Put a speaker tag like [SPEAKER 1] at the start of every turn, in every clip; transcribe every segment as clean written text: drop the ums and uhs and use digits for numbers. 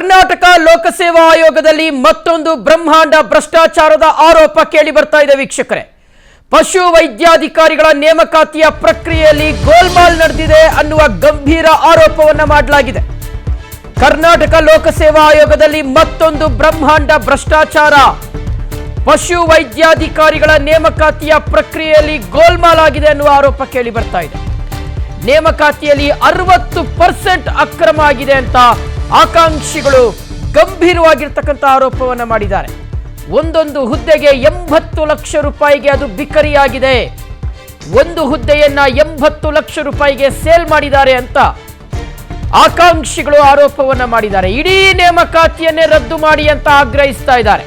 [SPEAKER 1] ಕರ್ನಾಟಕ ಲೋಕಸೇವಾ ಆಯೋಗದಲ್ಲಿ ಮತ್ತೊಂದು ಬ್ರಹ್ಮಾಂಡ ಭ್ರಷ್ಟಾಚಾರದ ಆರೋಪ ಕೇಳಿ ಬರ್ತಾ ಇದೆ ವೀಕ್ಷಕರೇ. ಪಶು ವೈದ್ಯಾಧಿಕಾರಿಗಳ ನೇಮಕಾತಿಯ ಪ್ರಕ್ರಿಯೆಯಲ್ಲಿ ಗೋಲ್ಮಾಲ್ ನಡೆದಿದೆ ಅನ್ನುವ ಗಂಭೀರ ಆರೋಪವನ್ನು ಮಾಡಲಾಗಿದೆ. ಕರ್ನಾಟಕ ಲೋಕಸೇವಾ ಆಯೋಗದಲ್ಲಿ ಮತ್ತೊಂದು ಬ್ರಹ್ಮಾಂಡ ಭ್ರಷ್ಟಾಚಾರ. ಪಶು ವೈದ್ಯಾಧಿಕಾರಿಗಳ ನೇಮಕಾತಿಯ ಪ್ರಕ್ರಿಯೆಯಲ್ಲಿ ಗೋಲ್ಮಾಲ್ ಆಗಿದೆ ಅನ್ನುವ ಆರೋಪ ಕೇಳಿ ಬರ್ತಾ ಇದೆ. ನೇಮಕಾತಿಯಲ್ಲಿ 60% ಅಕ್ರಮ ಆಗಿದೆ ಅಂತ ಆಕಾಂಕ್ಷಿಗಳು ಗಂಭೀರವಾಗಿರ್ತಕ್ಕಂಥ ಆರೋಪವನ್ನು ಮಾಡಿದ್ದಾರೆ. ಒಂದೊಂದು ಹುದ್ದೆಗೆ 80 ಲಕ್ಷ ರೂಪಾಯಿಗೆ ಅದು ಬಿಕರಿಯಾಗಿದೆ. ಒಂದು ಹುದ್ದೆಯನ್ನ 80 ಲಕ್ಷ ರೂಪಾಯಿಗೆ ಸೇಲ್ ಮಾಡಿದ್ದಾರೆ ಅಂತ ಆಕಾಂಕ್ಷಿಗಳು ಆರೋಪವನ್ನು ಮಾಡಿದ್ದಾರೆ. ಇಡೀ ನೇಮಕಾತಿಯನ್ನೇ ರದ್ದು ಮಾಡಿ ಅಂತ ಆಗ್ರಹಿಸ್ತಾ ಇದ್ದಾರೆ.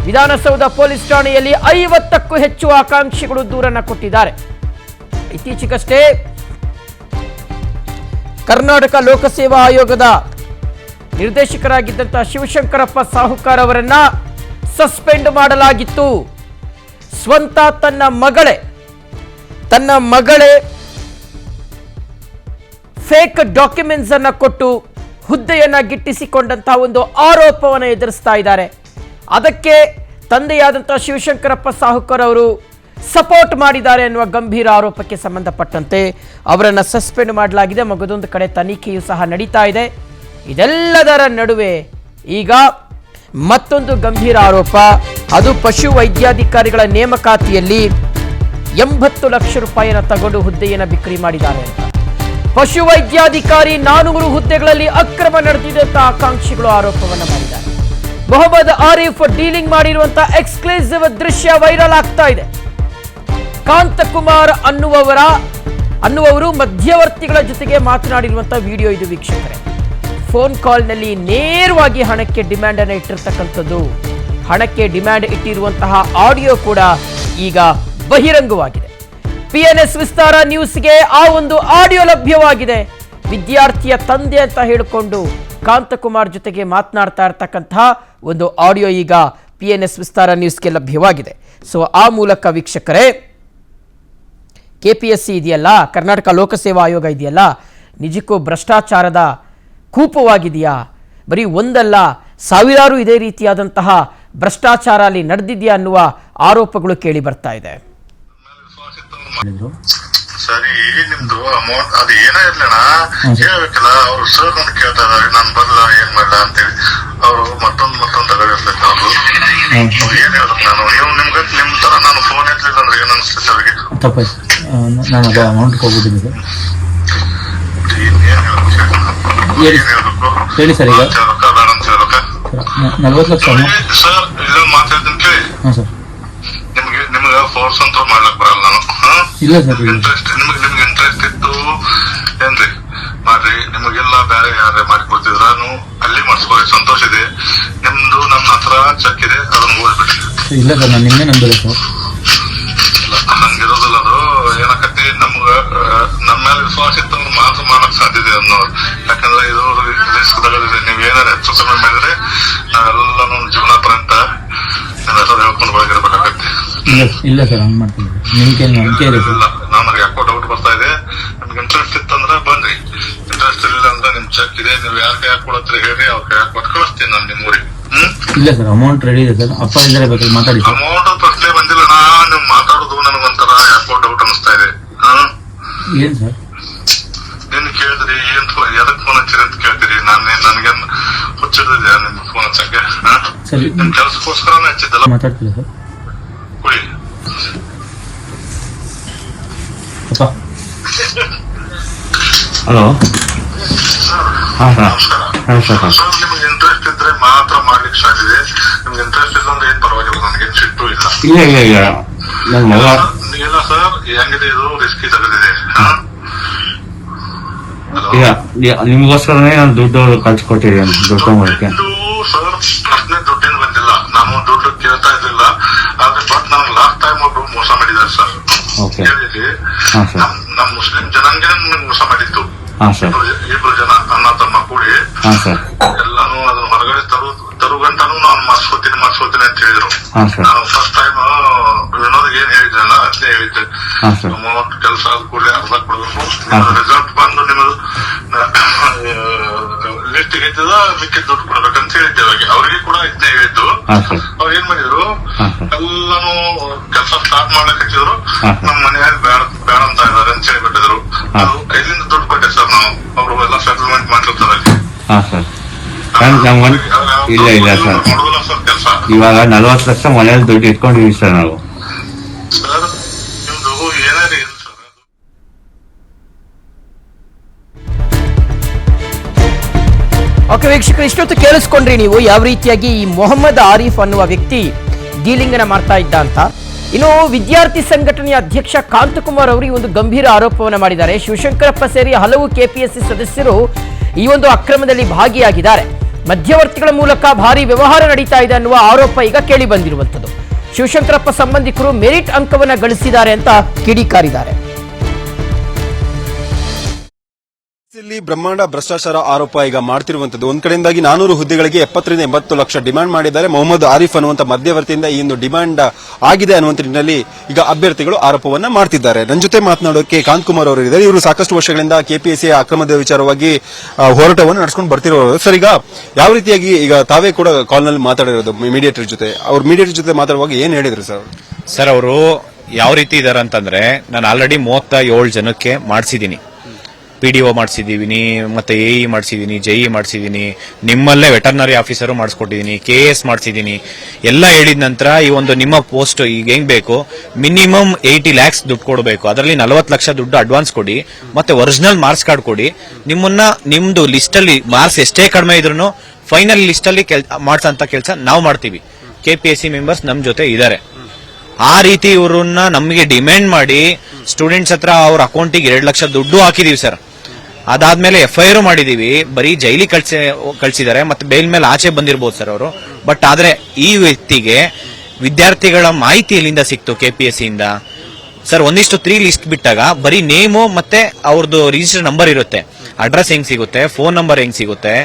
[SPEAKER 1] ವಿಧಾನಸೌಧ ಪೊಲೀಸ್ ಠಾಣೆಯಲ್ಲಿ 50ಕ್ಕೂ ಹೆಚ್ಚು ಆಕಾಂಕ್ಷಿಗಳು ದೂರನ್ನ ಕೊಟ್ಟಿದ್ದಾರೆ. ಇತ್ತೀಚೆಗಷ್ಟೇ ಕರ್ನಾಟಕ ಲೋಕಸೇವಾ ಆಯೋಗದ ನಿರ್ದೇಶಕರಾಗಿದ್ದಂತಹ ಶಿವಶಂಕರಪ್ಪ ಸಾಹುಕಾರ್ ಅವರನ್ನ ಸಸ್ಪೆಂಡ್ ಮಾಡಲಾಗಿತ್ತು. ಸ್ವಂತ ತನ್ನ ಮಗಳೇ ಫೇಕ್ ಡಾಕ್ಯುಮೆಂಟ್ಸ್ ಅನ್ನ ಕೊಟ್ಟು ಹುದ್ದೆಯನ್ನ ಗಿಟ್ಟಿಸಿಕೊಂಡಂತಹ ಒಂದು ಆರೋಪವನ್ನು ಎದುರಿಸ್ತಾ ಇದ್ದಾರೆ. ಅದಕ್ಕೆ ತಂದೆಯಾದಂತಹ ಶಿವಶಂಕರಪ್ಪ ಸಾಹುಕಾರ್ ಅವರು ಸಪೋರ್ಟ್ ಮಾಡಿದ್ದಾರೆ ಎನ್ನುವ ಗಂಭೀರ ಆರೋಪಕ್ಕೆ ಸಂಬಂಧಪಟ್ಟಂತೆ ಅವರನ್ನು ಸಸ್ಪೆಂಡ್ ಮಾಡಲಾಗಿದೆ. ಮಗದೊಂದು ಕಡೆ ತನಿಖೆಯೂ ಸಹ ನಡೀತಾ ಇದೆ. ಇದೆಲ್ಲದರ ನಡುವೆ ಈಗ ಮತ್ತೊಂದು ಗಂಭೀರ ಆರೋಪ, ಅದು ಪಶು ವೈದ್ಯಾಧಿಕಾರಿಗಳ ನೇಮಕಾತಿಯಲ್ಲಿ 80 ಲಕ್ಷ ರೂಪಾಯಿಯನ್ನು ತಗೊಂಡು ಹುದ್ದೆಯನ್ನು ಬಿಕ್ರಿ ಮಾಡಿದ್ದಾರೆ ಅಂತ. ಪಶು ವೈದ್ಯಾಧಿಕಾರಿ 400 ಹುದ್ದೆಗಳಲ್ಲಿ ಅಕ್ರಮ ನಡೆದಿದೆ ಅಂತ ಆಕಾಂಕ್ಷಿಗಳು ಆರೋಪವನ್ನು ಮಾಡಿದ್ದಾರೆ. ಮೊಹಮ್ಮದ್ ಆರಿಫ್ ಡೀಲಿಂಗ್ ಮಾಡಿರುವಂತಹ ಎಕ್ಸ್ಕ್ಲೂಸಿವ್ ದೃಶ್ಯ ವೈರಲ್ ಆಗ್ತಾ ಇದೆ. ಕಾಂತಕುಮಾರ್ ಅನ್ನುವವರು ಮಧ್ಯವರ್ತಿಗಳ ಜೊತೆಗೆ ಮಾತನಾಡಿರುವಂತಹ ವಿಡಿಯೋ ಇದು ವೀಕ್ಷಕರೇ. ಫೋನ್ ಕಾಲ್ನಲ್ಲಿ ನೇರವಾಗಿ ಹಣಕ್ಕೆ ಡಿಮ್ಯಾಂಡ್ ಅನ್ನು ಇಟ್ಟಿರ್ತಕ್ಕಂಥದ್ದು. ಹಣಕ್ಕೆ ಡಿಮ್ಯಾಂಡ್ ಇಟ್ಟಿರುವಂತಹ ಆಡಿಯೋ ಕೂಡ ಈಗ ಬಹಿರಂಗವಾಗಿದೆ. PNS ವಿಸ್ತಾರ ನ್ಯೂಸ್ಗೆ ಆ ಒಂದು ಆಡಿಯೋ ಲಭ್ಯವಾಗಿದೆ. ವಿದ್ಯಾರ್ಥಿಯ ತಂದೆ ಅಂತ ಹೇಳಿಕೊಂಡು ಕಾಂತಕುಮಾರ್ ಜೊತೆಗೆ ಮಾತನಾಡ್ತಾ ಇರ್ತಕ್ಕಂತಹ ಒಂದು ಆಡಿಯೋ ಈಗ PNS ವಿಸ್ತಾರ ನ್ಯೂಸ್ಗೆ ಲಭ್ಯವಾಗಿದೆ. ಸೊ ಆ ಮೂಲಕ ವೀಕ್ಷಕರೇ, KPSC ಇದೆಯಲ್ಲ, ಕರ್ನಾಟಕ ಲೋಕಸೇವಾ ಆಯೋಗ ಇದೆಯಲ್ಲ, ನಿಜಕ್ಕೂ ಭ್ರಷ್ಟಾಚಾರದ ಕೂಪವಾಗಿದೆಯಾ? ಬರೀ ಒಂದಲ್ಲ, ಸಾವಿರಾರು ಇದೇ ರೀತಿಯಾದಂತಹ ಭ್ರಷ್ಟಾಚಾರ ಅಲ್ಲಿ ನಡೆದಿದೆಯಾ ಅನ್ನುವ ಆರೋಪಗಳು ಕೇಳಿ ಬರ್ತಾ ಇದೆ.
[SPEAKER 2] ಸರಿ, ನಿಮ್ದು ಅಮೌಂಟ್ ಅದು ಏನೇ ಇರ್ಲಿಣ ಹೇಳ್ಬೇಕಲ್ಲ. ಅವ್ರು ಸರ್ ನನ್ ಕೇಳ್ತಾ ಇದಾರೆ, ನಾನ್ ಬರ್ಲ ಏನ್ ಮಾಡ್ಲಾ ಅಂತೇಳಿ. ಅವ್ರು ಮತ್ತೊಂದು ತಗೊಂಡಿರ್ಬೇಕು. ಅವ್ರು ಏನ್ ಹೇಳ್ಬೇಕು, ನಾನು ನೀವು ನಿಮ್ ತರ ನಾನು ಫೋನ್ ಎತ್ತಲಿಲ್ಲ ಅಂದ್ರೆ ಏನ್ ಅನ್ಸ್ತೈತೆ ಅವ್ರಿಗೆ?
[SPEAKER 3] ನಾನು ಅದೇ ಅಮೌಂಟ್ ಹೋಗ್ಬಿಟ್ಟಿದ್ದೆ ಸರ್. ಹೇಳಿ ಸರ್. ಈಗ
[SPEAKER 2] ರೊಕ್ಕ ಬೇಡ ಅಂತ ಹೇಳ್ಬೇಕ?
[SPEAKER 3] 40 ಲಕ್ಷ
[SPEAKER 2] ಸರ್, ಇದೊಂದು ಮಾತಾಡ್ತೀನಿ ಕೇಳಿ. ನಿಮ್ಗೆ ಫೋರ್ಸ್ ಅಂತ ಮಾಡ್ಲಕ್ ಬರಲ್ಲ ನಾನು.
[SPEAKER 3] ಇಲ್ಲ ಸರ್,
[SPEAKER 2] ನಿಮ್ಗೆ ಇಂಟ್ರೆಸ್ಟ್ ಇತ್ತು ಏನ್ರಿ ಮಾಡ್ರಿ. ನಿಮಗೆಲ್ಲ ಬೇರೆ ಯಾರೇ ಮಾಡಿ ಕೊಡ್ತಿದ್ರಾನು ಅಲ್ಲಿ ಮಾಡಿಸ್ಕೊಳ್ಳಿ, ಸಂತೋಷ ಇದೆ. ನಿಮ್ದು ನನ್ನ ಹತ್ರ ಚೆಕ್ ಇದೆ, ಅದನ್ನ ಓದ್ಬಿಟ್ರಿ.
[SPEAKER 3] ಇಲ್ಲ ಸರ್, ನಾನು ನಿನ್ನೆ ನಂಬಿಲ್ಲ ಸರ್.
[SPEAKER 2] ನಂಗಿರೋದಿಲ್ಲ ಅದು. ಏನಕತಿ, ನಮ್ಮ ಮೇಲೆ ವಿಶ್ವಾಸ ಇತ್ತು ಮಾತ್ರ ಮಾಡಕ್ ಸಾಧ್ಯತೆ ಅನ್ನೋರು. ಯಾಕಂದ್ರೆ ಇದು ರಿಸ್ಕ್ ತಗೊಂಡಿದೆ. ನೀವ್ ಏನಾರ ಹೆಚ್ಚು ಕಮ್ಮಿ ಮಾಡಿದ್ರೆ ನಾವೆಲ್ಲ ನಮ್ಮ ಜೀವನ ಪರ್ಯಂತ ನೀವೆಲ್ಲರೂ ಹೇಳ್ಕೊಂಡು ಒಳಗಿರ್ಬೇಕಾಗತ್ತೆ.
[SPEAKER 3] ಇಲ್ಲ ಸರ್, ಹಂಗ್ ಮಾಡ್ತೀನಿ. ಇಲ್ಲ,
[SPEAKER 2] ನನಗೆ ಯಾಕೋ ಡೌಟ್ ಬರ್ತಾ ಇದೆ. ನಿಮ್ಗೆ ಇಂಟ್ರೆಸ್ಟ್ ಇತ್ತಂದ್ರೆ ಬನ್ರಿ, ಇಂಟ್ರೆಸ್ಟ್ ಇಲ್ಲ ಅಂದ್ರೆ ನಿಮ್ ಚೆಕ್ ಇದೆ, ನೀವ್ ಯಾರ ಕೈ ಕೊಡತ್ರಿ ಹೇಳ್ರಿ, ಅವ್ರ ಕೈ ಕೊಟ್ಟು ಕಳಿಸ್ತೀನಿ ನಾನು ನಿಮ್ ಊರಿಗೆ.
[SPEAKER 3] ಇಲ್ಲ ಸರ್, ಅಮೌಂಟ್ ರೆಡಿ ಇದೆ ಸರ್. ಅಪ್ಪ ಇದ್ರೆ ಬೇಕಾದ್ರೆ ಮಾತಾಡಿ.
[SPEAKER 2] ಅಮೌಂಟ್ ಪ್ರಶ್ನೆ ಬಂದಿಲ್ಲ. ನೀವ್ ಮಾತಾಡೋದು ನನಗೊಂಥರ ಯಾಕೋ ಡೌಟ್ ಅನಿಸ್ತಾ ಇದೆ.
[SPEAKER 3] ಏನ್ ಸರ್
[SPEAKER 2] ನೀನ್ ಕೇಳಿದ್ರಿ, ಏನ್ ಎದಕ್ ಫೋನ್ ಹಚ್ಚಿರಿ ಅಂತ ಕೇಳ್ತೀರಿ. ನನ್ಗೇನ್ ಹುಚ್ಚಿಡಿದೆ ನಿಮ್ ಫೋನ್ ಹಚ್ಚಕ್ಕೆ? ನಿಮ್ ಕೆಲ್ಸಕ್ಕೋಸ್ಕರನೇ ಹಚ್ಚಿದ್ದಲ್ಲ.
[SPEAKER 3] ಮಾತಾಡ್ತಿಲ್ಲ ಸರ್.
[SPEAKER 2] ಕುಡಿ.
[SPEAKER 4] ಹಲೋ,
[SPEAKER 2] ನಮಸ್ಕಾರ ಸರ್. ನಿಮ್ಗೆ ಇಂಟ್ರೆಸ್ಟ್ ಇದ್ರೆ ಮಾತ್ರ ಮಾಡ್ಲಿಕ್ಕೆ ಸಾಧ್ಯತೆ. ನಿಮ್ಗೆ ಇಂಟ್ರೆಸ್ಟ್ ಇಲ್ಲ ಅಂದ್ರೆ ಏನ್ ಪರವಾಗಿಲ್ಲ, ನನಗೇನ್ ಸಿಟ್ಟು ಇಲ್ಲ. ಇಲ್ಲ ಸರ್, ಹೆಂಗಿದೆ ಇದು, ರಿಸ್ಕಿ ತಗದಿದೆ.
[SPEAKER 4] ನಿಮ್ಗೋಸ್ಕರನೇ ನಾನು ದುಡ್ಡು ಕಳ್ಸಿಕೊಟ್ಟಿದ್ದೀನಿ. ದುಡ್ಡು ಮಾಡಕ್ಕೆ
[SPEAKER 2] ಸರ್ ಪ್ರಶ್ನೆ ದುಡ್ಡಿನ ಬಂದಿಲ್ಲ. ನಾನು ದುಡ್ಡು ಕೇಳ್ತಾ ಇರ್ಲಿಲ್ಲ. ಆದ್ರೆ ಬಟ್ ನಾನು ಲಾಸ್ಟ್ ಟೈಮ್ ಒಬ್ರು ಮೋಸ ಮಾಡಿದ್ದಾರೆ ಸರ್. ಹೇಳಿದ್ರಿ, ನಮ್ ಮುಸ್ಲಿಂ ಜನಾಂಗ ಮೋಸ ಮಾಡಿತ್ತು. ಇಬ್ರು ಜನ ಅಣ್ಣ ತಮ್ಮ ಕೂಡಿ ಎಲ್ಲಾನು ಅದನ್ನ ಹೊರಗಡೆ ತರುಗಂಟನು ನಾನು ಮಾಡ್ಸ್ಕೊತೀನಿ ಅಂತ ಹೇಳಿದ್ರು. ನಾನು ಫಸ್ಟ್ ಟೈಮ್ ವಿನೋದ್ಗೆ ಏನ್ ಹೇಳಿದ್ರಲ್ಲ ಅದೇ ಹೇಳಿದ್ದೆ. ಅಮೌಂಟ್ ಕೆಲಸ ಆದ ಕೂಡಲೇ ಅರ್ಧ ಕೊಡ್ಬೇಕು. ರಿಸಲ್ಟ್ ಬಂದು ನಿಮ್ಮದು ಲಿಸ್ಟ್ ತೆಗೆದ ಮಿಕ್ಕಿ ದುಡ್ಡು ಕೊಡ್ಬೇಕಂತ ಹೇಳಿದ್ದೇವೆ ಅವ್ರಿಗೆ ಕೂಡ ಇದನ್ನೇ ಹೇಳಿದ್ದು. ಅವ್ರು ಏನ್ ಮಾಡಿದ್ರು, ಎಲ್ಲಾನು ಕೆಲಸ ಸ್ಟಾರ್ಟ್ ಮಾಡ್ಲಿಕ್ಕೆ ಹಚ್ಚಿದ್ರು. ನಮ್ಮ ಮನೆಯಾಗ ಬೇಡ ಅಂತ ಇದಾರೆ ಅಂತ ಹೇಳಿಬಿಟ್ಟಿದ್ರು. ಅದು ಎಲ್ಲಿಂದ ದುಡ್ಡು ಕೊಟ್ಟೆ ಸರ್ ನಾವು, ಅವರು ಎಲ್ಲ ಸೆಟಲ್ಮೆಂಟ್ ಮಾಡ್ತಿರ್ತಾರೆ.
[SPEAKER 4] ಇಲ್ಲ ಇಲ್ಲ ಸರ್,
[SPEAKER 2] ಮಾಡೋದಿಲ್ಲ ಸರ್ ಕೆಲಸ.
[SPEAKER 4] ಇವಾಗ 40 ಲಕ್ಷ ಮನೇಲಿ ದುಡ್ಡು ಇಟ್ಕೊಂಡಿದೀವಿ ಸರ್ ನಾವು.
[SPEAKER 2] ಸರ್ ನಿಮ್ದು ಏನಾದ್ರು ಇಲ್ಲ ಸರ್.
[SPEAKER 1] ಓಕೆ ವೀಕ್ಷಕರು, ಇಷ್ಟೊತ್ತು ಕೇಳಿಸ್ಕೊಂಡ್ರಿ ನೀವು ಯಾವ ರೀತಿಯಾಗಿ ಈ ಮೊಹಮ್ಮದ್ ಆರಿಫ್ ಅನ್ನುವ ವ್ಯಕ್ತಿ ಡೀಲಿಂಗ್ ಅನ್ನ ಮಾಡ್ತಾ ಇದ್ದ ಅಂತ. ಇನ್ನು ವಿದ್ಯಾರ್ಥಿ ಸಂಘಟನೆಯ ಅಧ್ಯಕ್ಷ ಕಾಂತಕುಮಾರ್ ಅವರು ಈ ಒಂದು ಗಂಭೀರ ಆರೋಪವನ್ನು ಮಾಡಿದ್ದಾರೆ. ಶಿವಶಂಕರಪ್ಪ ಸೇರಿ ಹಲವು ಕೆಪಿಎಸ್ಸಿ ಸದಸ್ಯರು ಈ ಒಂದು ಅಕ್ರಮದಲ್ಲಿ ಭಾಗಿಯಾಗಿದ್ದಾರೆ. ಮಧ್ಯವರ್ತಿಗಳ ಮೂಲಕ ಭಾರಿ ವ್ಯವಹಾರ ನಡೀತಾ ಇದೆ ಅನ್ನುವ ಆರೋಪ ಈಗ ಕೇಳಿ ಬಂದಿರುವಂಥದ್ದು. ಶಿವಶಂಕರಪ್ಪ ಸಂಬಂಧಿಕರು ಮೆರಿಟ್ ಅಂಕವನ್ನ ಗಳಿಸಿದ್ದಾರೆ ಅಂತ ಕಿಡಿಕಾರಿದ್ದಾರೆ.
[SPEAKER 5] ಇಲ್ಲಿ ಬ್ರಹ್ಮಾಂಡ ಭ್ರಷ್ಟಾಚಾರ ಆರೋಪ ಈಗ ಮಾಡ್ತಿರುವಂತದ್ದು. ಒಂದ್ ಕಡೆಯಿಂದಾಗಿ 400 ಹುದ್ದೆಗಳಿಗೆ 70 ರಿಂದ 80 ಲಕ್ಷ ಡಿಮ್ಯಾಂಡ್ ಮಾಡಿದ್ದಾರೆ. ಮೊಹಮ್ಮದ್ ಆರಿಫ್ ಅನ್ನುವಂತ ಮಧ್ಯವರ್ತಿಯಿಂದ ಈ ಒಂದು ಡಿಮ್ಯಾಂಡ್ ಆಗಿದೆ ಅನ್ನುವಂತ ನಿಟ್ಟಿನಲ್ಲಿ ಈಗ ಅಭ್ಯರ್ಥಿಗಳು ಆರೋಪವನ್ನ ಮಾಡ್ತಿದ್ದಾರೆ. ನನ್ನ ಜೊತೆ ಮಾತನಾಡೋಕೆ ಕಾಂತಕುಮಾರ್ ಅವರು ಇದ್ದಾರೆ. ಇವರು ಸಾಕಷ್ಟು ವರ್ಷಗಳಿಂದ ಕೆಪಿಎಸ್ಸಿ ಅಕ್ರಮದ ವಿಚಾರವಾಗಿ ಹೋರಾಟವನ್ನು ನಡೆಸ್ಕೊಂಡು ಬರ್ತಿರೋರು. ಸರ್, ಈಗ ಯಾವ ರೀತಿಯಾಗಿ ಈಗ ತಾವೇ ಕೂಡ ಕಾಲ್ ನಲ್ಲಿ ಮಾತಾಡಿರೋದು ಮೀಡಿಯೇಟರ್ ಜೊತೆ, ಅವ್ರ ಮೀಡಿಯೇಟರ್ ಜೊತೆ ಮಾತಾಡುವಾಗ ಏನ್ ಹೇಳಿದ್ರು ಸರ್?
[SPEAKER 6] ಸರ್, ಅವರು ಯಾವ ರೀತಿ ಇದಾರೆ ಅಂತಂದ್ರೆ, ನಾನು ಆಲ್ರೆಡಿ 37 ಜನಕ್ಕೆ ಮಾಡಿಸಿದೀನಿ. PDO ಮಾಡಿಸಿದೀನಿ, ಮತ್ತೆ AE ಮಾಡಿಸಿದೀನಿ, JE ಮಾಡಿಸಿದೀನಿ, ನಿಮ್ಮಲ್ಲೇ ವೆಟರ್ನರಿ ಆಫೀಸರು ಮಾಡಿಸ್ಕೊಟ್ಟಿದೀನಿ, KS ಮಾಡಿಸಿದೀನಿ. ಎಲ್ಲ ಹೇಳಿದ ನಂತರ ಈ ಒಂದು ನಿಮ್ಮ ಪೋಸ್ಟ್ ಈಗ ಹೆಂಗ್ ಬೇಕು, ಮಿನಿಮಮ್ 80 lakhs ದುಡ್ಡು ಕೊಡಬೇಕು, ಅದರಲ್ಲಿ 40 ಲಕ್ಷ ದುಡ್ಡು ಅಡ್ವಾನ್ಸ್ ಕೊಡಿ, ಮತ್ತೆ ಒರಿಜಿನಲ್ ಮಾರ್ಕ್ಸ್ ಕಾರ್ಡ್ ಕೊಡಿ. ನಿಮ್ದು ಲಿಸ್ಟ್ ಅಲ್ಲಿ ಮಾರ್ಕ್ಸ್ ಎಷ್ಟೇ ಕಡಿಮೆ ಇದ್ರು ಫೈನಲ್ ಲಿಸ್ಟ್ ಅಲ್ಲಿ ಮಾಡ್ಸಂತ ಕೆಲಸ ನಾವು ಮಾಡ್ತೀವಿ. KPSC ಮೆಂಬರ್ಸ್ ನಮ್ ಜೊತೆ ಇದ್ದಾರೆ. ಆ ರೀತಿ ಇವ್ರನ್ನ ನಮಗೆ ಡಿಮ್ಯಾಂಡ್ ಮಾಡಿ ಸ್ಟೂಡೆಂಟ್ಸ್ ಹತ್ರ ಅವ್ರ ಅಕೌಂಟಿಗೆ 2 ಲಕ್ಷ ದುಡ್ಡು ಹಾಕಿದೀವಿ ಸರ್. ಅದಾದ್ಮೇಲೆ FIR ಮಾಡಿದೀವಿ. ಬರೀ ಜೈಲಿಗೆ ಕಳ್ಸಿದ್ದಾರೆ, ಮತ್ತೆ ಬೇಲ್ ಮೇಲೆ ಆಚೆ ಬಂದಿರಬಹುದು ಸರ್ ಅವರು. ಬಟ್ ಆದ್ರೆ ಈ ವ್ಯಕ್ತಿಗೆ ವಿದ್ಯಾರ್ಥಿಗಳ ಮಾಹಿತಿ ಎಲ್ಲಿಂದ ಸಿಕ್ತು KPSC ಇಂದ ಸರ್? 1:3 ಲಿಸ್ಟ್ ಬಿಟ್ಟಾಗ ಬರೀ ನೇಮು ಮತ್ತೆ ಅವ್ರದ್ದು ರಿಜಿಸ್ಟರ್ ನಂಬರ್ ಇರುತ್ತೆ, ಅಡ್ರೆಸ್ ಹೆಂಗ್ ಸಿಗುತ್ತೆ, ಫೋನ್ ನಂಬರ್ ಹೆಂಗ್ ಸಿಗುತ್ತೆ,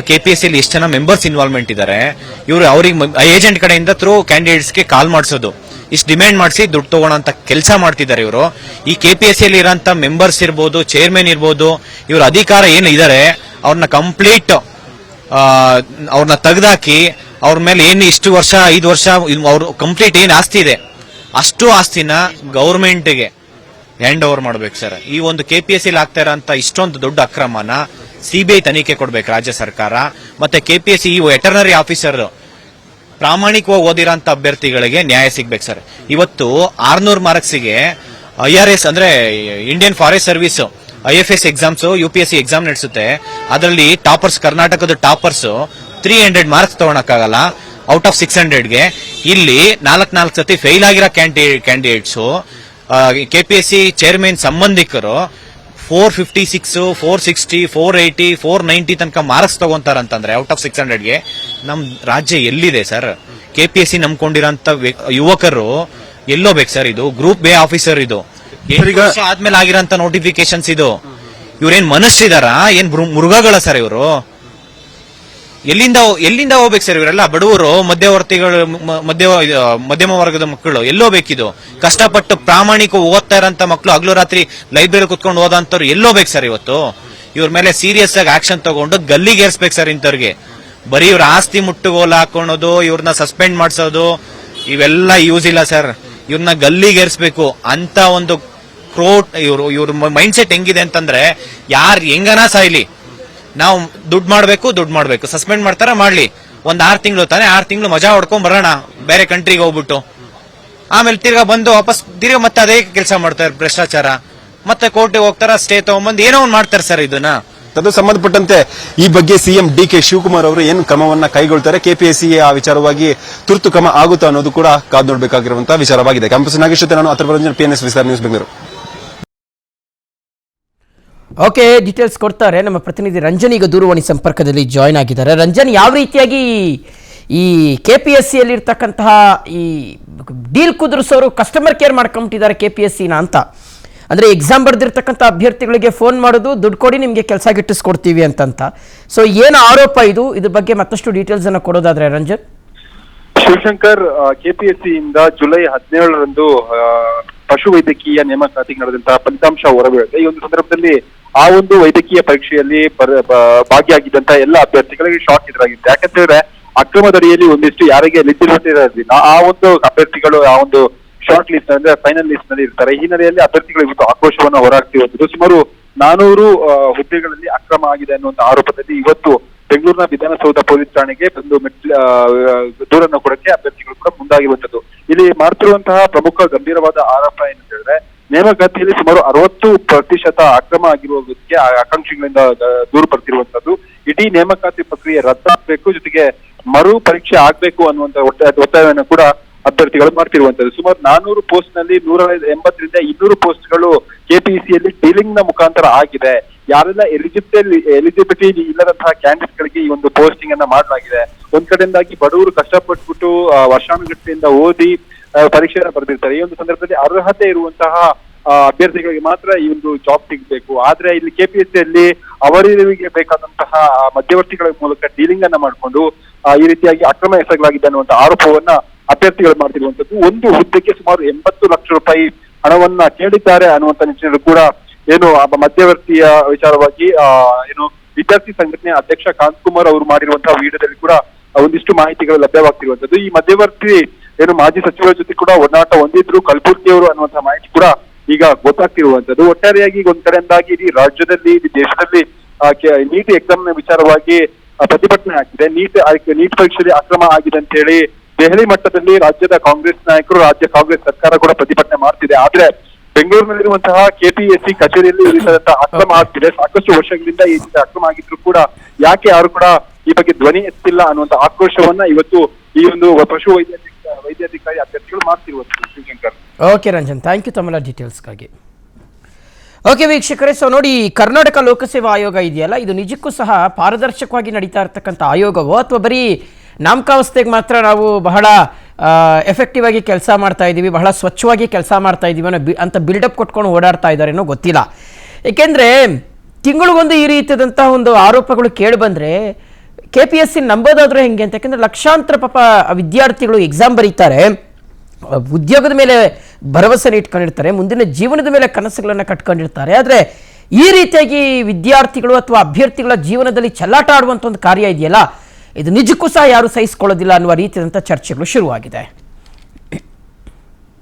[SPEAKER 6] KPSC ಅಲ್ಲಿ ಎಷ್ಟು ಜನ ಮೆಂಬರ್ಸ್ ಇನ್ವಾಲ್ವ್ಮೆಂಟ್ ಇದ್ದಾರೆ, ಇವರು ಅವ್ರಿಗೆ ಏಜೆಂಟ್ ಕಡೆಯಿಂದ ಥ್ರೂ ಕ್ಯಾಂಡಿಡೇಟ್ಸ್ಗೆ ಕಾಲ್ ಮಾಡಿಸೋದು, ಇಷ್ಟು ಡಿಮ್ಯಾಂಡ್ ಮಾಡಿಸಿ ದುಡ್ಡು ತಗೋಣಂತ ಕೆಲಸ ಮಾಡ್ತಿದ್ದಾರೆ ಇವರು. ಈ KPSC ಅಲ್ಲಿ ಇರೋಂತ ಮೆಂಬರ್ಸ್ ಇರ್ಬೋದು, ಚೇರ್ಮನ್ ಇರ್ಬೋದು, ಇವ್ರ ಅಧಿಕಾರ ಏನು ಇದಾರೆ ಅವ್ರನ್ನ ಕಂಪ್ಲೀಟ್ ಅವ್ರನ್ನ ತೆಗೆದಾಕಿ ಅವ್ರ ಮೇಲೆ ಏನು ಇಷ್ಟು ವರ್ಷ 5 ವರ್ಷ ಅವ್ರ ಕಂಪ್ಲೀಟ್ ಏನ್ ಆಸ್ತಿ ಇದೆ ಅಷ್ಟು ಆಸ್ತಿನ ಗೌರ್ಮೆಂಟ್ಗೆ ಹ್ಯಾಂಡ್ ಓವರ್ ಮಾಡ್ಬೇಕು ಸರ್. ಈ ಒಂದು KPSC ಅಲ್ಲಿ ಆಗ್ತಾ ಇರೋಂತ ಇಷ್ಟೊಂದು ದೊಡ್ಡ ಅಕ್ರಮನ CBI ತನಿಖೆ ಕೊಡ್ಬೇಕು ರಾಜ್ಯ ಸರ್ಕಾರ. ಮತ್ತೆ KPSC ಈ ವೆಟರ್ನರಿ ಆಫೀಸರ್ ಪ್ರಾಮಾಣಿಕವಾಗಿ ಓದಿರೋಂತ ಅಭ್ಯರ್ಥಿಗಳಿಗೆ ನ್ಯಾಯ ಸಿಗ್ಬೇಕು ಸರ್. ಇವತ್ತು 600 ಮಾರ್ಕ್ಸ್ಗೆ IRS ಅಂದ್ರೆ Indian forest service IFS exams, UPSC exam ನಡೆಸುತ್ತೆ. ಅದರಲ್ಲಿ ಟಾಪರ್ಸ್, ಕರ್ನಾಟಕದ ಟಾಪರ್ಸ್ 300 ಮಾರ್ಕ್ಸ್ ತಗೊಳಕ್ಕಾಗಲ್ಲ ಔಟ್ ಆಫ್ 600ಗೆ. ಇಲ್ಲಿ 4 ಸತಿ ಫೇಲ್ ಆಗಿರೋ ಕ್ಯಾಂಡಿಡೇಟ್ಸ್ KPSC ಚೇರ್ಮನ್ ಸಂಬಂಧಿಕರು 456, 460, 480, 490 ತನಕ ಮಾರ್ಕ್ಸ್ ತಗೊಂತಾರಂತಂದ್ರೆ ಔಟ್ ಆಫ್ 600ಗೆ ನಮ್ ರಾಜ್ಯ ಎಲ್ಲಿದೆ ಸರ್? KPSC ನಂಬ್ಕೊಂಡಿರೋಂತ ಯುವಕರು ಎಲ್ಲೋಬೇಕು ಸರ್? ಇದು ಗ್ರೂಪ್ ಬೇ ಆಫೀಸರ್, ಇದು ಆದ್ಮೇಲೆ ಆಗಿರೋಂತ ನೋಟಿಫಿಕೇಶನ್ಸ್. ಇದು ಇವ್ರೇನ್ ಮನುಷ್ಯರಿದಾರ, ಏನ್ ಮೃಗಗಳ ಸರ್ ಇವರು? ಎಲ್ಲಿಂದ ಹೋಗ್ಬೇಕು ಸರ್ ಇವರೆಲ್ಲ? ಬಡವರು, ಮಧ್ಯವರ್ತಿಗಳು, ಮಧ್ಯಮ ವರ್ಗದ ಮಕ್ಕಳು ಎಲ್ಲೋಬೇಕಿದು? ಕಷ್ಟಪಟ್ಟು ಪ್ರಾಮಾಣಿಕ ಓದ್ತಾ ಇರೋಂತ ಮಕ್ಕಳು ಹಗಲು ರಾತ್ರಿ ಲೈಬ್ರರಿ ಕುತ್ಕೊಂಡು ಓದಂತವ್ರು ಎಲ್ಲೋಬೇಕು ಸರ್? ಇವತ್ತು ಇವ್ರ ಮೇಲೆ ಸೀರಿಯಸ್ ಆಗಿ ಆಕ್ಷನ್ ತಗೊಂಡು ಗಲ್ಲಿಗೇರ್ಸ್ಬೇಕು ಸರ್ ಇಂಥವ್ರಿಗೆ. ಬರೀ ಇವ್ರ ಆಸ್ತಿ ಮುಟ್ಟುಗೋಲು ಹಾಕೊಳ್ಳೋದು, ಇವ್ರನ್ನ ಸಸ್ಪೆಂಡ್ ಮಾಡಿಸೋದು ಇವೆಲ್ಲ ಯೂಸ್ ಇಲ್ಲ ಸರ್. ಇವ್ರನ್ನ ಗಲ್ಲಿಗೇರ್ಸ್ಬೇಕು ಅಂತ ಒಂದು ಇವ್ರ ಮೈಂಡ್ ಸೆಟ್ ಹೆಂಗಿದೆ ಅಂತಂದ್ರೆ, ಯಾರು ಹೆಂಗನ ಸಾಯ್ಲಿ, ನಾವು ದುಡ್ಡು ಮಾಡ್ಬೇಕು, ಸಸ್ಪೆಂಡ್ ಮಾಡ್ತಾರ ಮಾಡ್ಲಿ, ಒಂದ್ 6 ತಿಂಗಳು ತಾನೆ, 6 ತಿಂಗಳು ಮಜಾ ಹೊಡ್ಕೊಂಡ್ ಬರೋಣ ಬೇರೆ ಕಂಟ್ರಿಗೆ ಹೋಗ್ಬಿಟ್ಟು, ಆಮೇಲೆ ತಿರ್ಗಾ ಬಂದು ವಾಪಸ್ ತಿರ್ಗಾ ಮತ್ತೆ ಅದೇ ಕೆಲಸ ಮಾಡ್ತಾರೆ, ಭ್ರಷ್ಟಾಚಾರ. ಮತ್ತೆ ಕೋರ್ಟಿಗೆ ಹೋಗ್ತಾರ, ಸ್ಟೇ ತಗೊಂಡ್ಬಂದು ಏನೋ ಒಂದು ಮಾಡ್ತಾರೆ ಸರ್ ಇದನ್ನ.
[SPEAKER 5] ಅದು ಸಂಬಂಧಪಟ್ಟಂತೆ ಈ ಬಗ್ಗೆ ಸಿಎಂ DK ಶಿವಕುಮಾರ್ ಅವರು ಏನು ಕ್ರಮವನ್ನ ಕೈಗೊಳ್ತಾರೆ, KPSC ಆ ವಿಚಾರವಾಗಿ ತುರ್ತು ಕ್ರಮ ಆಗುತ್ತಾ ಅನ್ನೋದು ಕೂಡ ಕಾದು ನೋಡಬೇಕಾಗಿರುವಂತಹ ವಿಚಾರವಾಗಿದೆ. ಕ್ಯಾಂಪಸ್ ನಾಗೇಶ್ ಜೊತೆ ನಾನು ಅಥರ್ವರಂಜನ್, PNS ವಿಸ್ತಾರ ನ್ಯೂಸ್, ಬೆಂಗಳೂರು.
[SPEAKER 1] ಓಕೆ, ಡೀಟೇಲ್ಸ್ ಕೊಡ್ತಾರೆ ನಮ್ಮ ಪ್ರತಿನಿಧಿ ರಂಜನ್. ಈಗ ದೂರವಾಣಿ ಸಂಪರ್ಕದಲ್ಲಿ ಜಾಯ್ನ್ ಆಗಿದ್ದಾರೆ. ರಂಜನ್, ಯಾವ ರೀತಿಯಾಗಿ ಈ KPSC ಅಲ್ಲಿ ಇರ್ತಕ್ಕಂತಹ ಈ ಡೀಲ್ ಕುದುರಿಸೋರು ಕಸ್ಟಮರ್ ಕೇರ್ ಮಾಡ್ಕೊಂಬಿಟ್ಟಿದ್ದಾರೆ KPSCನ ಅಂತ? ಅಂದ್ರೆ ಎಕ್ಸಾಮ್ ಬರೆದಿರ್ತಕ್ಕಂಥ ಅಭ್ಯರ್ಥಿಗಳಿಗೆ ಫೋನ್ ಮಾಡೋದು, ದುಡ್ಡು ಕೊಡಿ ನಿಮಗೆ ಕೆಲಸ ಗಿಟ್ಟಿಸ್ಕೊಡ್ತೀವಿ ಅಂತ. ಸೊ ಏನು ಆರೋಪ ಇದು? ಇದ್ರ ಬಗ್ಗೆ ಮತ್ತಷ್ಟು ಡೀಟೇಲ್ಸ್ ಅನ್ನ ಕೊಡೋದಾದ್ರೆ ರಂಜನ್.
[SPEAKER 7] ಶಿವಶಂಕರ್, KPSC ಇಂದ ಜುಲೈ 17ರಂದು ಪಶು ವೈದ್ಯಕೀಯ ನೇಮಕಾತಿಗೆ ನಡೆದಂತಹ ಫಲಿತಾಂಶ ಹೊರಬೀಳುತ್ತೆ. ಈ ಒಂದು ಸಂದರ್ಭದಲ್ಲಿ ಆ ಒಂದು ವೈದ್ಯಕೀಯ ಪರೀಕ್ಷೆಯಲ್ಲಿ ಭಾಗಿಯಾಗಿದ್ದಂತಹ ಎಲ್ಲ ಅಭ್ಯರ್ಥಿಗಳಿಗೆ ಶಾಕ್ ಎದುರಾಗಿತ್ತು. ಯಾಕಂತ ಹೇಳಿದ್ರೆ ಅಕ್ರಮದಡಿಯಲ್ಲಿ ಒಂದಿಷ್ಟು ಯಾರಿಗೆ ಎಲಿಜಿಬಿಲಿಟಿ ಇರೋದಿಲ್ಲ ಆ ಒಂದು ಅಭ್ಯರ್ಥಿಗಳು ಆ ಒಂದು ಶಾರ್ಟ್ ಲಿಸ್ಟ್ ಅಂದ್ರೆ ಫೈನಲ್ ಲಿಸ್ಟ್ ನಲ್ಲಿ ಇರ್ತಾರೆ. ಈ ಹಿನ್ನೆಲೆಯಲ್ಲಿ ಅಭ್ಯರ್ಥಿಗಳು ಇವತ್ತು ಆಕ್ರೋಶವನ್ನು ಹೊರಹಾಕ್ತಿರುವಂತದ್ದು. ಸುಮಾರು 400 ಹುದ್ದೆಗಳಲ್ಲಿ ಅಕ್ರಮ ಆಗಿದೆ ಅನ್ನುವಂತ ಆರೋಪದಲ್ಲಿ ಇವತ್ತು ಬೆಂಗಳೂರಿನ ವಿಧಾನಸೌಧ ಪೊಲೀಸ್ ಠಾಣೆಗೆ ಒಂದು ದೂರನ್ನು ಕೊಡಕ್ಕೆ ಅಭ್ಯರ್ಥಿಗಳು ಕೂಡ ಮುಂದಾಗಿರುವಂತದ್ದು. ಇಲ್ಲಿ ಮಾಡ್ತಿರುವಂತಹ ಪ್ರಮುಖ ಗಂಭೀರವಾದ ಆರೋಪ ಏನಂತ ಹೇಳಿದ್ರೆ ನೇಮಕಾತಿಯಲ್ಲಿ ಸುಮಾರು 60% ಅಕ್ರಮ ಆಗಿರುವುದಕ್ಕೆ ಆಕಾಂಕ್ಷಿಗಳಿಂದ ದೂರು ಬರ್ತಿರುವಂತದ್ದು. ಇಡೀ ನೇಮಕಾತಿ ಪ್ರಕ್ರಿಯೆ ರದ್ದಾಗಬೇಕು, ಜೊತೆಗೆ ಮರು ಪರೀಕ್ಷೆ ಆಗ್ಬೇಕು ಅನ್ನುವಂತ ಒತ್ತಾಯವನ್ನು ಕೂಡ ಅಭ್ಯರ್ಥಿಗಳು ಮಾಡ್ತಿರುವಂತದ್ದು. ಸುಮಾರು 400 ಪೋಸ್ಟ್ ನಲ್ಲಿ 180 ರಿಂದ 200 ಪೋಸ್ಟ್ಗಳು ಕೆಪಿಎಸ್ಸಿಯಲ್ಲಿ ಡೀಲಿಂಗ್ ನ ಮುಖಾಂತರ ಆಗಿದೆ. ಯಾರೆಲ್ಲ ಎಲಿಜಿಬಿಲಿಟಿ ಇಲ್ಲದಂತಹ ಕ್ಯಾಂಡಿಡೇಟ್ ಗಳಿಗೆ ಈ ಒಂದು ಪೋಸ್ಟಿಂಗ್ ಅನ್ನ ಮಾಡಲಾಗಿದೆ. ಒಂದ್ ಕಡೆಯಿಂದಾಗಿ ಬಡವರು ಕಷ್ಟಪಟ್ಬಿಟ್ಟು ವರ್ಷಾನುಗಟ್ಟಲೆಯಿಂದ ಓದಿ ಪರೀಕ್ಷೆಯನ್ನು ಬರೆದಿರ್ತಾರೆ. ಈ ಒಂದು ಸಂದರ್ಭದಲ್ಲಿ ಅರ್ಹತೆ ಇರುವಂತಹ ಅಭ್ಯರ್ಥಿಗಳಿಗೆ ಮಾತ್ರ ಈ ಒಂದು ಜಾಬ್ ಸಿಗಬೇಕು. ಆದ್ರೆ ಇಲ್ಲಿ ಕೆಪಿಎಸ್ಸಿಯಲ್ಲಿ ಅವರಿಗೆ ಬೇಕಾದಂತಹ ಮಧ್ಯವರ್ತಿಗಳ ಮೂಲಕ ಡೀಲಿಂಗ್ ಅನ್ನ ಮಾಡಿಕೊಂಡು ಈ ರೀತಿಯಾಗಿ ಅಕ್ರಮ ಎಸಗಲಾಗಿದೆ ಅನ್ನುವಂತ ಆರೋಪವನ್ನ ಅಭ್ಯರ್ಥಿಗಳು ಮಾಡ್ತಿರುವಂತದ್ದು. ಒಂದು ಹುದ್ದೆಗೆ ಸುಮಾರು 80 ಲಕ್ಷ ರೂಪಾಯಿ ಹಣವನ್ನ ಕೇಳಿದ್ದಾರೆ ಅನ್ನುವಂತ ನಿಟ್ಟಿನಲ್ಲಿ ಕೂಡ ಏನು ಮಧ್ಯವರ್ತಿಯ ವಿಚಾರವಾಗಿ ಏನು ವಿದ್ಯಾರ್ಥಿ ಸಂಘಟನೆ ಅಧ್ಯಕ್ಷ ಕಾಂತಕುಮಾರ್ ಅವರು ಮಾಡಿರುವಂತಹ ವಿಡಿಯೋದಲ್ಲಿ ಕೂಡ ಒಂದಿಷ್ಟು ಮಾಹಿತಿಗಳು ಲಭ್ಯವಾಗ್ತಿರುವಂತದ್ದು. ಈ ಮಧ್ಯವರ್ತಿ ಏನು ಮಾಜಿ ಸಚಿವರ ಜೊತೆ ಕೂಡ ಒಡನಾಟ ಹೊಂದಿದ್ರು ಕಲಬುರ್ಗಿ ಅವರು ಅನ್ನುವಂತಹ ಮಾಹಿತಿ ಕೂಡ ಈಗ ಗೊತ್ತಾಗ್ತಿರುವಂತದ್ದು. ಒಟ್ಟಾರೆಯಾಗಿ ಒಂದ್ ಕಡೆಯಿಂದಾಗಿ ಇಡೀ ರಾಜ್ಯದಲ್ಲಿ ಇಡೀ ದೇಶದಲ್ಲಿ ನೀಟ್ ಎಕ್ಸಾಮ್ ನ ವಿಚಾರವಾಗಿ ಪ್ರತಿಭಟನೆ ಆಗಿದೆ. ನೀಟ್ ಪರೀಕ್ಷೆಯಲ್ಲಿ ಅಕ್ರಮ ಆಗಿದೆ ಅಂತ ಹೇಳಿ ದೆಹಲಿ ಮಟ್ಟದಲ್ಲಿ ರಾಜ್ಯದ ಕಾಂಗ್ರೆಸ್ ನಾಯಕರು, ರಾಜ್ಯ ಕಾಂಗ್ರೆಸ್ ಸರ್ಕಾರ ಕೂಡ ಪ್ರತಿಭಟನೆ ಮಾಡ್ತಿದೆ. ಆದ್ರೆ ಬೆಂಗಳೂರಿನಲ್ಲಿರುವಂತಹ ಕೆಪಿಎಸ್ಸಿ ಕಚೇರಿಯಲ್ಲಿ ಈ ರೀತಿಯಾದಂತಹ ಅಕ್ರಮ ಆಗ್ತಿದೆ. ಸಾಕಷ್ಟು ವರ್ಷಗಳಿಂದ ಈ ರೀತಿ ಅಕ್ರಮ ಆಗಿದ್ರು ಕೂಡ ಯಾಕೆ ಯಾರು ಕೂಡ ಈ ಬಗ್ಗೆ ಧ್ವನಿ ಎತ್ತಿಲ್ಲ ಅನ್ನುವಂತ ಆಕ್ರೋಶವನ್ನ ಇವತ್ತು ಈ ಒಂದು ಪಶು ವೈದ್ಯಾಧಿಕಾರಿ ಅಭ್ಯರ್ಥಿಗಳು ಮಾಡ್ತಿರುವಂತದ್ದು. Shivashankar.
[SPEAKER 1] Okay Ranjan, thank you ತಮ್ಮೆಲ್ಲ ಡೀಟೇಲ್ಸ್ಗಾಗಿ. ಓಕೆ ವೀಕ್ಷಕರೇ, ಸೊ ನೋಡಿ, ಕರ್ನಾಟಕ ಲೋಕಸೇವಾ ಆಯೋಗ ಇದೆಯಲ್ಲ, ಇದು ನಿಜಕ್ಕೂ ಸಹ ಪಾರದರ್ಶಕವಾಗಿ ನಡೀತಾ ಇರ್ತಕ್ಕಂಥ ಆಯೋಗವೋ ಅಥವಾ ಬರೀ ನಾಮಕಾವಸ್ಥೆಗೆ ಮಾತ್ರ ನಾವು ಬಹಳ ಎಫೆಕ್ಟಿವ್ ಆಗಿ ಕೆಲಸ ಮಾಡ್ತಾ ಇದ್ದೀವಿ, ಬಹಳ ಸ್ವಚ್ಛವಾಗಿ ಕೆಲಸ ಮಾಡ್ತಾ ಇದ್ದೀವಿ ಅಂತ ಬಿಲ್ಡಪ್ ಕೊಟ್ಕೊಂಡು ಓಡಾಡ್ತಾ ಇದ್ದಾರೇನೋ ಗೊತ್ತಿಲ್ಲ. ಏಕೆಂದರೆ ತಿಂಗಳಿಗೊಂದು ಈ ರೀತಿಯಾದಂತಹ ಒಂದು ಆರೋಪಗಳು ಕೇಳಿ ಬಂದರೆ KPSC ನಂಬೋದಾದ್ರೂ ಹೆಂಗೆ ಅಂತ. ಯಾಕೆಂದರೆ ಲಕ್ಷಾಂತರ ಪಾಪ ವಿದ್ಯಾರ್ಥಿಗಳು ಎಕ್ಸಾಮ್ ಬರೀತಾರೆ, ಉದ್ಯೋಗದ ಮೇಲೆ ಭರವಸೆ ಇಟ್ಕೊಂಡಿರ್ತಾರೆ, ಮುಂದಿನ ಜೀವನದ ಮೇಲೆ ಕನಸುಗಳನ್ನು ಕಟ್ಕೊಂಡಿರ್ತಾರೆ. ಆದರೆ ಈ ರೀತಿಯಾಗಿ ವಿದ್ಯಾರ್ಥಿಗಳು ಅಥವಾ ಅಭ್ಯರ್ಥಿಗಳ ಜೀವನದಲ್ಲಿ ಚೆಲ್ಲಾಟ ಆಡುವಂಥ ಒಂದು ಕಾರ್ಯ ಇದೆಯಲ್ಲ, ಇದು ನಿಜಕ್ಕೂ ಸಹ ಯಾರು ಸಹಿಸ್ಕೊಳ್ಳೋದಿಲ್ಲ ಅನ್ನುವ ರೀತಿಯಾದಂಥ ಚರ್ಚೆಗಳು ಶುರುವಾಗಿದೆ.